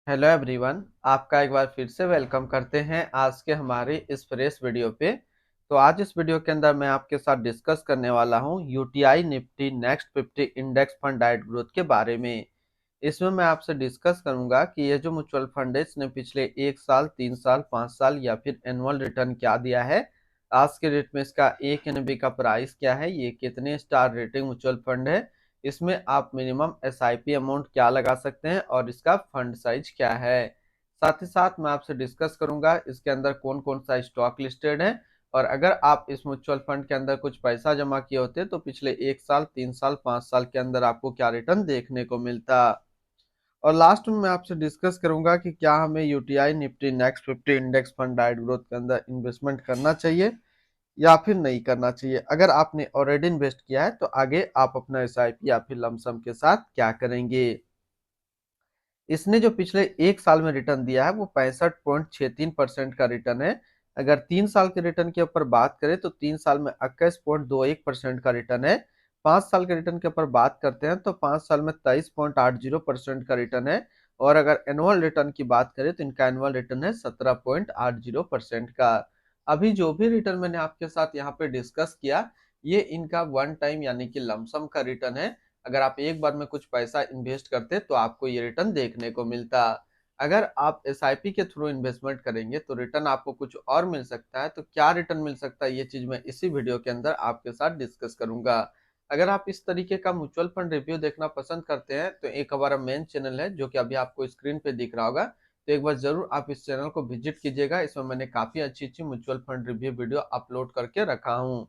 Hello everyone, आपका एक बार फिर से वेलकम करते हैं आज के हमारे इस फ्रेश वीडियो पे। तो आज इस वीडियो के अंदर मैं आपके साथ डिस्कस करने वाला हूं UTI Nifty next 50 index fund diet growth के बारे में। इसमें मैं आपसे डिस्कस करूंगा कि ये जो म्यूचुअल फंड है इसने पिछले 1 साल, 3 साल, 5 साल या फिर एनुअल रिटर्न क्या दिया है। आज के डेट में इसका एक एनबी का प्राइस क्या है, ये कितने स्टार रेटिंग म्यूचुअल फंड है, इसमें आप मिनिमम एसआईपी अमाउंट क्या लगा सकते हैं और इसका फंड साइज क्या है। साथ ही साथ मैं आपसे डिस्कस करूंगा इसके अंदर कौन कौन सा स्टॉक लिस्टेड है, और अगर आप इस म्यूचुअल फंड के अंदर कुछ पैसा जमा किए होते तो पिछले 1 साल, 3 साल, 5 साल के अंदर आपको क्या रिटर्न देखने को मिलता। और लास्ट में मैं आपसे डिस्कस करूंगा कि क्या हमें UTI Nifty next 50 index fund diet growth के अंदर इन्वेस्टमेंट करना चाहिए या फिर नहीं करना चाहिए। अगर आपने ऑलरेडी इन्वेस्ट किया है तो आगे आप अपना एसआईपी या फिर लमसम के साथ क्या करेंगे। इसने जो पिछले 1 साल में रिटर्न दिया है वो 65.63% का रिटर्न है। अगर 3 साल के रिटर्न के ऊपर बात करें तो 3 साल में 21.21% का रिटर्न है। 5 साल के रिटर्न के ऊपर बात करते हैं तो 5 साल में 23.80% का रिटर्न है। और अगर एनुअल रिटर्न की बात करें तो इनका एनुअल रिटर्न है 17.80% का। अभी जो भी रिटर्न मैंने आपके साथ यहाँ पे डिस्कस किया, ये इनका वन टाइम यानी कि लमसम का रिटर्न है। अगर आप एक बार में कुछ पैसा इन्वेस्ट करते तो आपको ये रिटर्न देखने को मिलता। अगर आप एसआईपी के थ्रू इन्वेस्टमेंट करेंगे तो रिटर्न आपको कुछ और मिल सकता है। तो क्या रिटर्न मिल सकता है, ये चीज मैं इसी वीडियो के अंदर आपके साथ डिस्कस करूंगा। अगर आप इस तरीके का म्यूचुअल फंड रिव्यू देखना पसंद करते हैं तो एक हमारा मेन चैनल है जो कि अभी आपको स्क्रीन पे दिख रहा होगा, तो एक बार जरूर आप इस चैनल को विजिट कीजिएगा। इसमें मैंने काफी अच्छी अच्छी mutual fund review video upload करके रखा हूँ।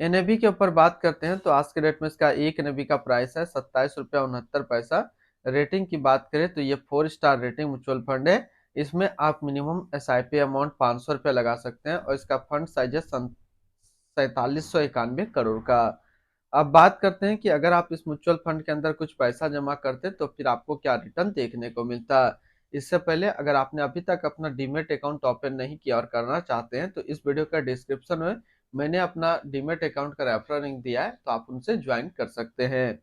एनएबी के ऊपर बात करते हैं तो आज के डेट में इसका एक एनएबी का प्राइस है 27 रुपया 69 पैसा। रेटिंग की बात करें तो ये 4 स्टार रेटिंग म्यूचुअल फंड है। इसमें आप मिनिमम एसआईपी अमाउंट 500 रुपया लगा सकते हैं और इसका फंड साइज है 4791 करोड़ का। अब बात करते हैं कि अगर आप इस म्यूचुअल फंड के अंदर कुछ पैसा जमा करते तो फिर आपको क्या रिटर्न देखने को मिलता। इससे पहले अगर आपने अभी तक अपना डीमेट अकाउंट ओपन नहीं किया और करना चाहते हैं तो इस वीडियो का डिस्क्रिप्शन में मैंने अपना डीमेट अकाउंट का रेफरल लिंक दिया है, तो आप उनसे ज्वाइन कर सकते हैं।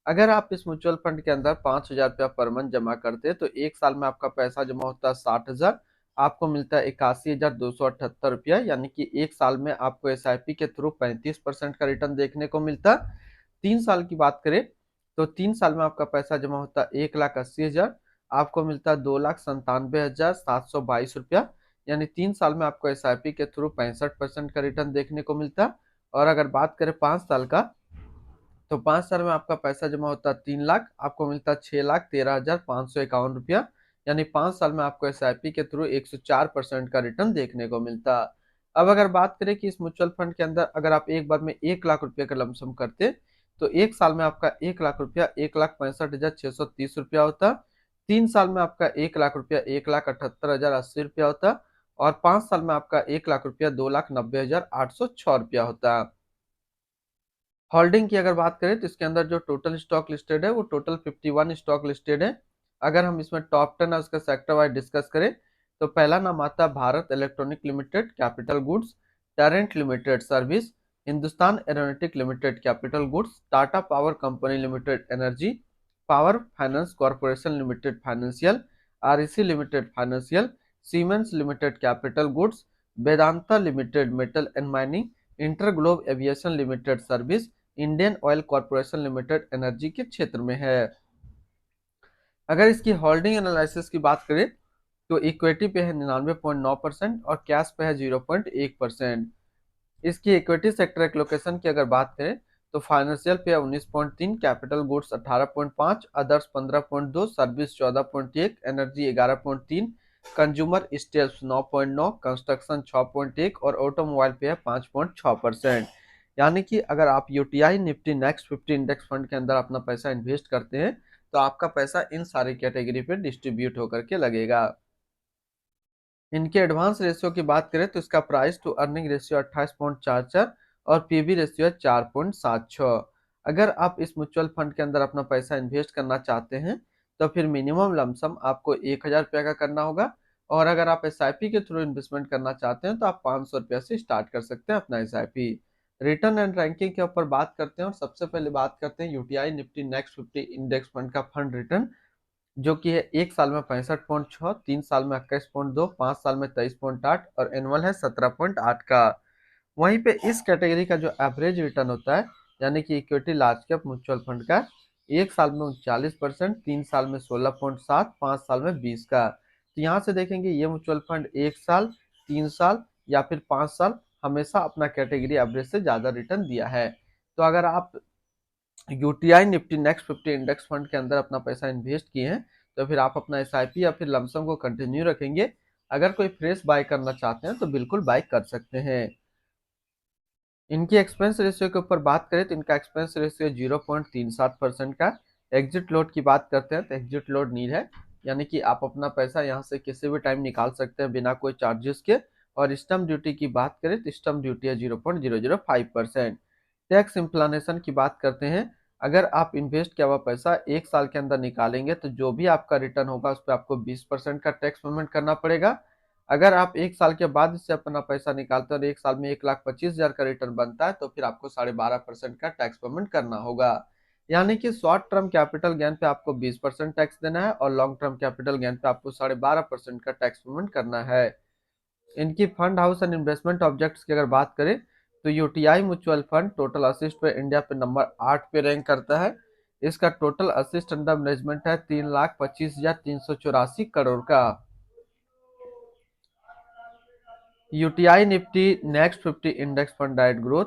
अगर आप इस म्यूचुअल फंड के अंदर 5,000 रुपया पर मंथ जमा करते हैं तो 1 साल में आपका पैसा जमा होता है 60,000, आपको मिलता है 81,278 रुपया, यानी कि 1 साल में आपको एसआईपी के थ्रू 35% का रिटर्न देखने को मिलता। 3 साल की बात करें तो 3 साल में आपका पैसा जमा होता है 1,80,000, आपको मिलता है 2,97,722 रुपया, यानी 3 साल में आपको एसआईपी के थ्रू 65% का रिटर्न देखने को मिलता। और अगर बात करें 5 साल का तो 5 साल में आपका पैसा जमा होता है 3 लाख, आपको मिलता है 6,13,551 रुपया, यानी 5 साल में आपको एसआईपी के थ्रू 104% का रिटर्न देखने को मिलता। अब अगर बात करें कि इस म्यूचुअल फंड के अंदर अगर आप एक बार में 1 लाख रुपए का लमसम करते तो 1 साल में आपका 1 लाख रुपया 1,65,630 रुपया होता। 3 साल में आपका 1 लाख रुपया 1,78,080 रुपया होता। और 5 साल में आपका 1 लाख रुपया 2,90,806 रुपया होता। होल्डिंग की अगर बात करें तो इसके अंदर जो टोटल स्टॉक लिस्टेड है वो टोटल 51 स्टॉक लिस्टेड है। अगर हम इसमें टॉप 10 और उसका सेक्टर वाइज डिस्कस करें तो पहला नाम आता है Bharat electronic limited capital goods, टैरेंट limited service, Hindustan aeronautic limited capital goods, Tata power company limited energy, power finance corporation limited financial, REC limited financial, siemens limited capital goods, Vedanta limited metal and mining, inter globe aviation limited service, Indian oil corporation limited energy के क्षेत्र में है। अगर इसकी holding analysis की बात करें तो इक्विटी पे है 99.9% और कैश पे है 0.1%। इसकी इक्विटी सेक्टर एलोकेशन की अगर बात करें तो फाइनेंशियल पे है 19.3, capital goods 18.5, others 15.2, service 14.1, energy 11.3, consumer staples 9.9, construction 6.1 और ऑटोमोबाइल पे है 5.6%। यानी कि अगर आप UTI Nifty next 50 index fund के अंदर अपना पैसा इन्वेस्ट करते हैं तो आपका पैसा इन सारी कैटेगरी पे डिस्ट्रीब्यूट होकर के लगेगा। इनके एडवांस रेशियो की बात करें तो इसका प्राइस टू अर्निंग रेशियो 28.44 और पीबी रेशियो है 4.76। अगर आप इस म्यूचुअल फंड के अंदर अपना पैसा इन्वेस्ट करना चाहते हैं तो फिर मिनिमम लमसम आपको 1,000 रुपया का करना होगा। और अगर आप एसआईपी के थ्रू इन्वेस्टमेंट करना चाहते हैं तो आप 500 रुपया से स्टार्ट कर सकते हैं अपना एसआईपी। रिटर्न एंड रैंकिंग के ऊपर बात करते हैं और सबसे पहले बात करते हैं UTI Nifty next 50 index fund का फंड रिटर्न। जो कि है 1 साल में 65.6, 3 साल में 21.2, 5 साल में 23.8 और एनुअल है 17.8 का। वहीं पे इस कैटेगरी का जो एवरेज रिटर्न होता है, यानी कि equity large cap mutual fund का, 1 साल में 39%, 3 साल में 16.7, 5 साल में 20 का। तो यहाँ से देखेंगे ये म्यूचुअल फंड 1 साल, 3 साल या फिर 5 साल हमेशा अपना कैटेगरी एवरेज से ज्यादा रिटर्न दिया है। तो अगर आप UTI Nifty next 50 index fund के अंदर अपना पैसा इन्वेस्ट किए हैं, तो फिर आप अपना एसआईपी या फिर लमसम को कंटिन्यू रखेंगे। अगर कोई फ्रेश बाय करना चाहते हैं तो बिल्कुल बाय कर सकते हैं। इनकी एक्सपेंस रेशियो के ऊपर बात करें तो इनका एक्सपेंस रेशियो 0.37% का। एग्जिट लोड की बात करते हैं तो एग्जिट लोड नील है, यानी कि आप अपना पैसा यहाँ से किसी भी टाइम निकाल सकते हैं बिना कोई चार्जेस के। और स्टम्प ड्यूटी की बात करें तो स्टम्प ड्यूटी है 0.005%। टैक्स इम्प्लानेशन की बात करते हैं, अगर आप इन्वेस्ट किया हुआ पैसा 1 साल के अंदर निकालेंगे तो जो भी आपका रिटर्न होगा उस पर आपको 20% का टैक्स पेमेंट करना पड़ेगा। अगर आप 1 साल के बाद इससे अपना पैसा निकालते हैं और 1 साल में 1,25,000 का रिटर्न बनता है तो फिर आपको 12.5% का टैक्स पेमेंट करना होगा। यानी कि शॉर्ट टर्म कैपिटल गेन पे आपको 20% टैक्स देना है और लॉन्ग टर्म कैपिटल गेन पे आपको 12.5% का टैक्स पेमेंट करना है। इनकी fund house and investment objects की अगर बात करें तो UTI mutual fund total assist पे इंडिया पे नंबर 8 पे रैंक करता है। इसका टोटल असिस्ट अंडर मैनेजमेंट है 3,25,384 करोड़ का। UTI Nifty next 50 index fund diet growth,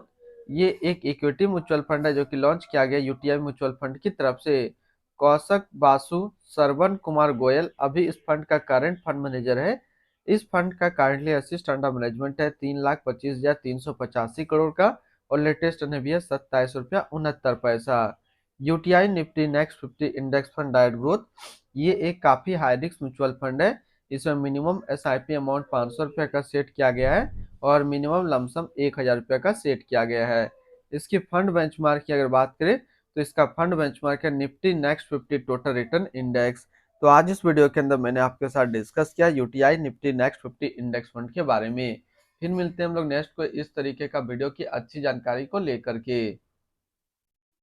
ये एक इक्विटी म्यूचुअल फंड है जो कि लॉन्च किया गया यूटीआई म्यूचुअल फंड की तरफ से। कौशक बासु श्रवण कुमार गोयल अभी इस फंड का करंट फंड मैनेजर है। इस फंड का करंटली असिस्ट अंडर मैनेजमेंट है 3,25,385 करोड़ का और लेटेस्ट भी है 27 रुपया 69 पैसा। UTI Nifty next 50 index fund diet growth, ये एक काफी हाई रिस्क म्यूचुअल फंड है। इसमें मिनिमम एसआईपी अमाउंट 500 रुपये का सेट किया गया है और मिनिमम लमसम 1,000 रुपये का सेट किया गया है। इसकी फंड बेंचमार्क की अगर बात करें तो इसका फंड बेंचमार्क है Nifty next 50 total return index. तो आज इस वीडियो के अंदर मैंने आपके साथ डिस्कस किया UTI Nifty next 50 index fund के बारे में। फिर मिलते हैं हम लोग नेक्स्ट को इस तरीके का वीडियो की अच्छी जानकारी को लेकर के।